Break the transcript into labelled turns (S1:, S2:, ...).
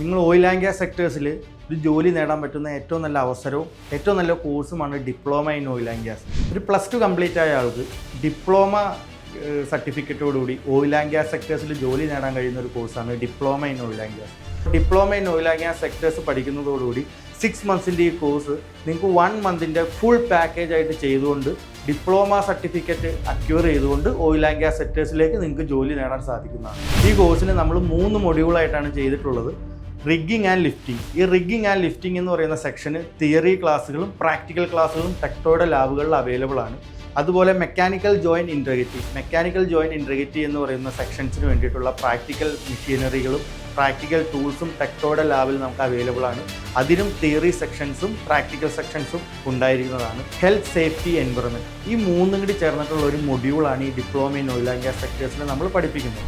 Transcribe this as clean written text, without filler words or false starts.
S1: നിങ്ങൾ oil and gas സെക്ടേഴ്സിൽ ഒരു ജോലി നേടാൻ പറ്റുന്ന ഏറ്റവും നല്ല അവസരവും ഏറ്റവും നല്ല കോഴ്സുമാണ് diploma in oil and gas. ഒരു +2 കംപ്ലീറ്റ് ആയ ആൾക്ക് ഡിപ്ലോമ സർട്ടിഫിക്കറ്റോടുകൂടി ഓയിൽ ആൻഡ് ഗ്യാസ് സെക്ടേഴ്സിൽ ജോലി നേടാൻ കഴിയുന്ന ഒരു കോഴ്സാണ് diploma in oil and gas. Diploma in oil and gas sectors പഠിക്കുന്നതോടുകൂടി 6 മന്ത്സിൻ്റെ ഈ കോഴ്സ് നിങ്ങൾക്ക് 1 മന്തിൻ്റെ ഫുൾ പാക്കേജ് ആയിട്ട് ചെയ്തുകൊണ്ട് ഡിപ്ലോമ സർട്ടിഫിക്കറ്റ് അക്യൂർ ചെയ്തുകൊണ്ട് ഓയിൽ ആൻഡ് ഗ്യാസ് സെക്ടേഴ്സിലേക്ക് നിങ്ങൾക്ക് ജോലി നേടാൻ സാധിക്കുന്നതാണ്. ഈ കോഴ്സിന് നമ്മൾ 3 മൊഡ്യൂളായിട്ടാണ് ചെയ്തിട്ടുള്ളത്. Rigging and lifting. ഈ റിഗ്ഗിങ് ആൻഡ് ലിഫ്റ്റിംഗ് എന്ന് പറയുന്ന സെക്ഷന് തിയറി ക്ലാസ്സുകളും പ്രാക്ടിക്കൽ ക്ലാസ്സുകളും ടെക്ടോയുടെ ലാബുകളിൽ അവൈലബിൾ ആണ്. അതുപോലെ മെക്കാനിക്കൽ ജോയിൻറ്റ് ഇൻറ്റഗ്രിറ്റി എന്ന് പറയുന്ന സെക്ഷൻസിന് വേണ്ടിയിട്ടുള്ള പ്രാക്ടിക്കൽ മെഷീനറികളും പ്രാക്ടിക്കൽ ടൂൾസും ടെക്ടോയുടെ ലാബിൽ നമുക്ക് അവൈലബിൾ ആണ്. അതിനും തിയറി സെക്ഷൻസും പ്രാക്ടിക്കൽ സെക്ഷൻസും ഉണ്ടായിരിക്കുന്നതാണ്. ഹെൽത്ത്, സേഫ്റ്റി, എൻവയറൺമെൻറ്റ്, ഈ 3 കൂടി ചേർന്നിട്ടുള്ള ഒരു മൊഡ്യൂളാണ് ഈ diploma in oil and gas സെക്ടേഴ്സിൽ നമ്മൾ പഠിപ്പിക്കുന്നത്.